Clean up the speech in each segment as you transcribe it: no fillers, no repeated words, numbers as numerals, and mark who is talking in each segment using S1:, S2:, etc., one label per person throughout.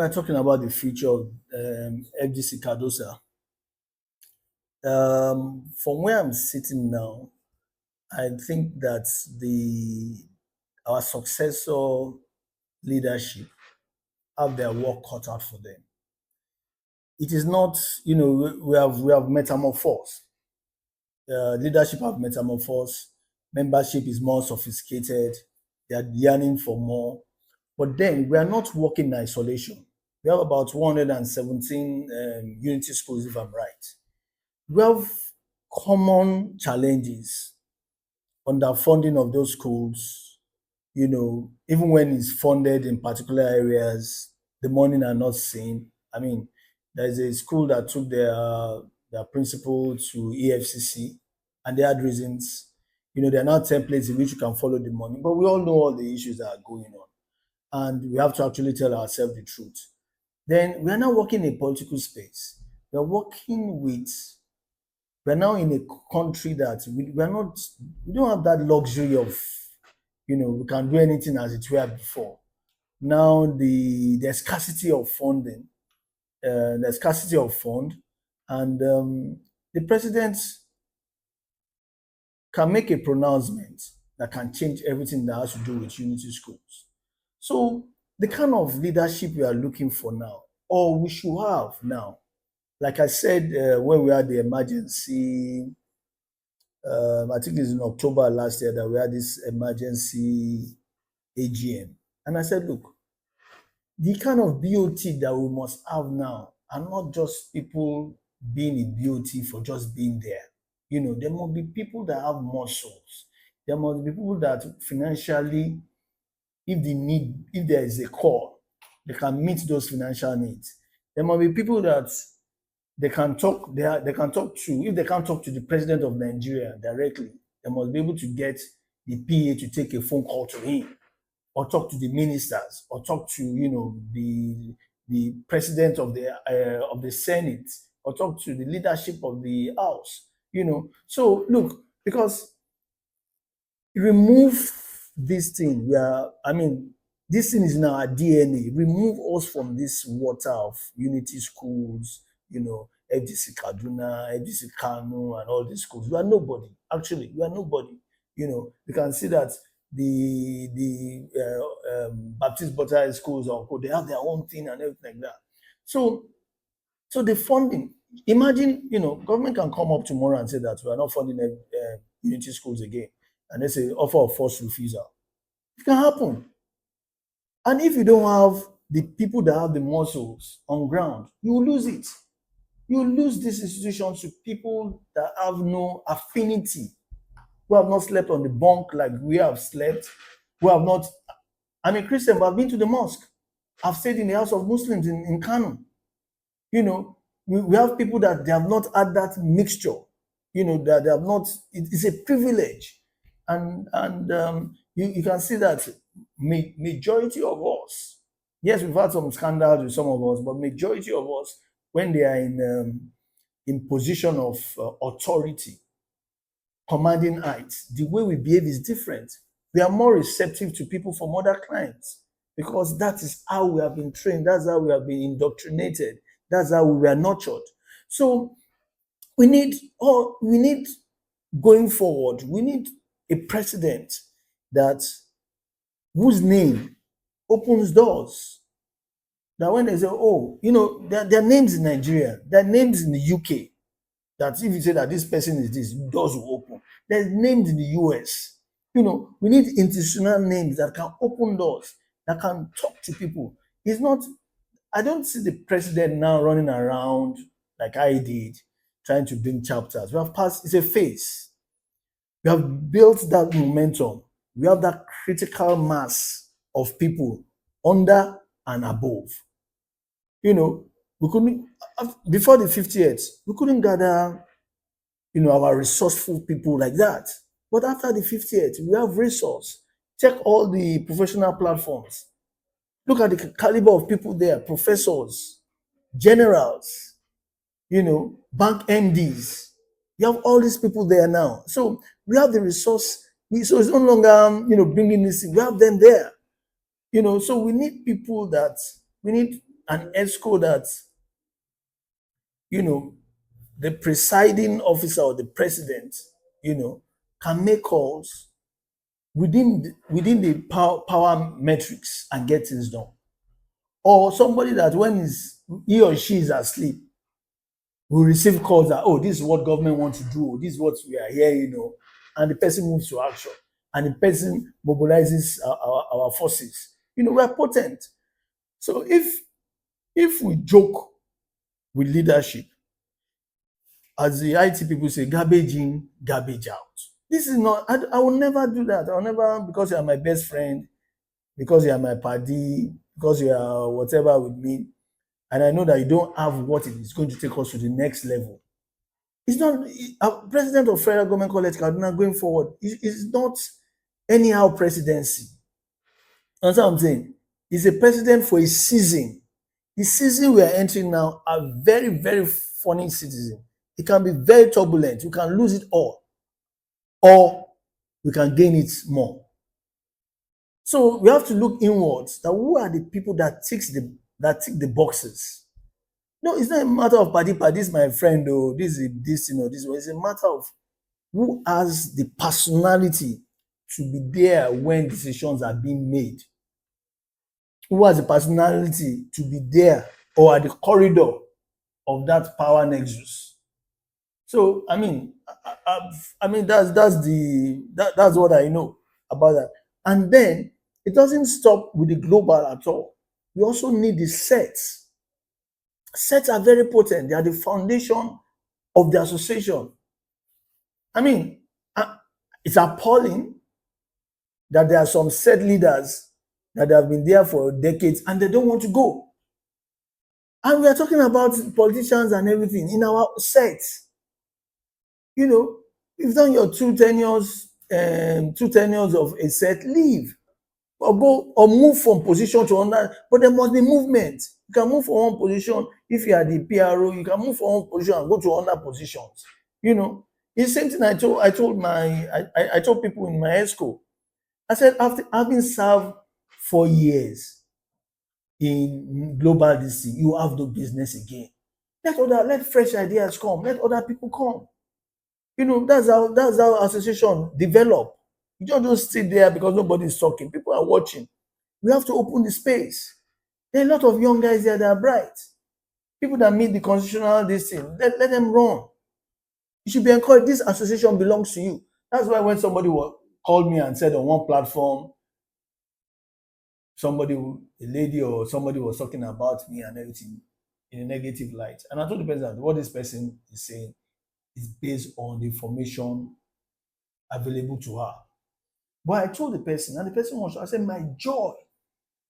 S1: we're talking about the future of FGC Cardosa, from where I'm sitting now, I think that the our successor leadership have their work cut out for them. It is not, we have metamorphosed. Leadership have metamorphosed. Membership is more sophisticated. They are yearning for more. But then we are not working in isolation. We have about 117 unity schools, if I'm right. We have common challenges under funding of those schools. Even when it's funded in particular areas, the money are not seen. I mean, there's a school that took their principal to EFCC, and they had reasons. There are now templates in which you can follow the money, but we all know all the issues that are going on, and we have to actually tell ourselves the truth. Then we are now working in a political space. We are working with. We are now in a country that we don't have that luxury of, we can do anything as it were before. Now the scarcity of funding, the scarcity of fund, and the president can make a pronouncement that can change everything that has to do with unity schools. So the kind of leadership we are looking for now, or we should have now, like I said, when we had the emergency, I think it's in October last year that we had this emergency AGM. And I said, look, the kind of BOT that we must have now are not just people being in BOT for just being there. There must be people that have muscles. There must be people that financially, if there is a call, they can meet those financial needs. There must be people that they can talk to. If they can't talk to the president of Nigeria directly, they must be able to get the PA to take a phone call to him, or talk to the ministers, or talk to the president of the Senate, or talk to the leadership of the House. So look, because remove this thing, this thing is in our DNA. Remove us from this water of unity schools, FGC Kaduna, FGC Kano, and all these schools. We are nobody. Actually, we are nobody. You can see that the Baptist Butterfly schools they have their own thing and everything like that. So the funding. Imagine, government can come up tomorrow and say that we are not funding unity schools again, and they say offer of forced refusal. It can happen. And if you don't have the people that have the muscles on ground, you will lose it. You will lose this institution to people that have no affinity, who have not slept on the bunk like we have slept, who have not. I'm a Christian, but I've been to the mosque. I've stayed in the house of Muslims in Kano. We have people that they have not had that mixture, that they have not. It's a privilege, and you can see that majority of us. Yes, we've had some scandals with some of us, but majority of us, when they are in position of authority, commanding heights, the way we behave is different. We are more receptive to people from other clients, because that is how we have been trained. That's how we have been indoctrinated. That's how we were nurtured. So we need going forward, we need a president whose name opens doors. That when they say, there are names in Nigeria, there are names in the UK, that if you say that this person is this, doors will open. There's names in the US. We need institutional names that can open doors, that can talk to people. I don't see the president now running around like I did, trying to bring chapters. We have passed, it's a phase. We have built that momentum. We have that critical mass of people under and above. We couldn't, before the 50th, we couldn't gather, our resourceful people like that. But after the 50th, we have resource. Check all the professional platforms. Look at the caliber of people there, professors, generals, bank MDs. You have all these people there now. So we have the resource. So it's no longer, bringing this in. We have them there. So we need people an ESCO that, you know, the presiding officer or the president, you know, can make calls within the power metrics and get things done. Or somebody that when he or she is asleep will receive calls that, oh, this is what government wants to do, this is what we are here, you know, and the person moves to action, and the person mobilizes our forces. You know, we are potent. So if we joke with leadership, as the IT people say, garbage in, garbage out. This is not, I will never do that. I will never, because you are my best friend, because you are my buddy, because you are whatever with me, and I know that you don't have what it is going to take us to the next level. It's not president of Federal Government College Kaduna going forward. It's not anyhow presidency. That's what I'm saying. He's a president for a season. The season we are entering now are very, very funny season. It can be very turbulent. You can lose it all, or we can gain it more. So we have to look inwards. That who are the people that tick the boxes? No, it's not a matter of party. This is my friend, or this is this, you know, this one. It's a matter of who has the personality to be there when decisions are being made. Who has the personality to be there or at the corridor of that power nexus. So I mean, I mean that's what I know about that. And then it doesn't stop with the global at all. We also need the sets. Sets are very potent. They are the foundation of the association. I mean, it's appalling that there are some set leaders that have been there for decades and they don't want to go. And we are talking about politicians and everything in our sets. You know, you've done your two tenures of a set, leave. Or go or move from position to another, but there must be movement. You can move from one position if you are the PRO, you can move from one position and go to other positions. You know, it's the same thing I told people in my school. I said, after having served 4 years in global DC, you have no business again. Let fresh ideas come, let other people come. You know, that's how association develop. You just sit there because nobody is talking. People are watching. We have to open the space. There are a lot of young guys there that are bright. People that meet the constitutional thing, let them run. You should be encouraged. This association belongs to you. That's why when somebody called me and said on one platform, a lady or somebody was talking about me and everything in a negative light. And I told the person that what this person is saying is based on the information available to her. But I told the person, and the person I said, my joy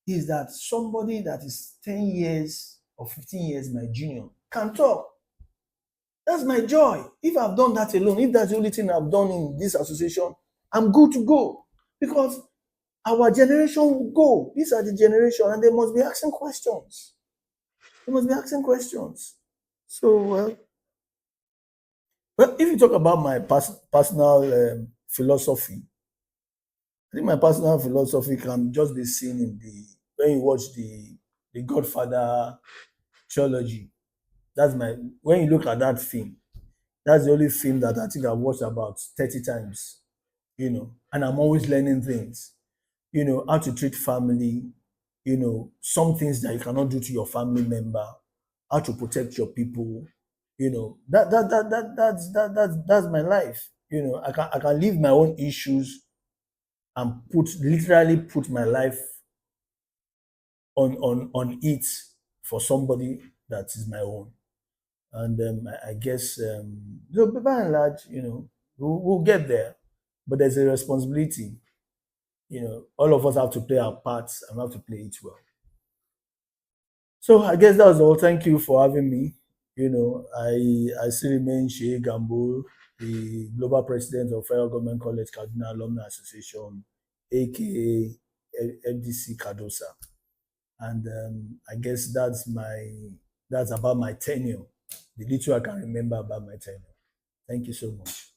S1: is that somebody that is 10 years or 15 years my junior can talk. That's my joy. If I've done that alone, if that's the only thing I've done in this association, I'm good to go. Because our generation will go. These are the generation, and they must be asking questions. They must be asking questions. So, well, if you talk about my personal philosophy, I think my personal philosophy can just be seen in when you watch the Godfather trilogy. When you look at that film, that's the only film that I think I've watched about 30 times, you know, and I'm always learning things, you know, how to treat family, you know, some things that you cannot do to your family member, how to protect your people, you know, that's my life. You know, I can leave my own issues and literally put my life on it for somebody that is my own. And I guess by and large, you know, we'll get there, but there's a responsibility. You know, all of us have to play our parts and have to play it well. So I guess that was all. Thank you for having me. You know, I still remain Seyi Gambo, the global president of Federal Government College Kaduna Alumni Association, aka FDC Kadosa. And I guess that's about my tenure. The little I can remember about my tenure. Thank you so much.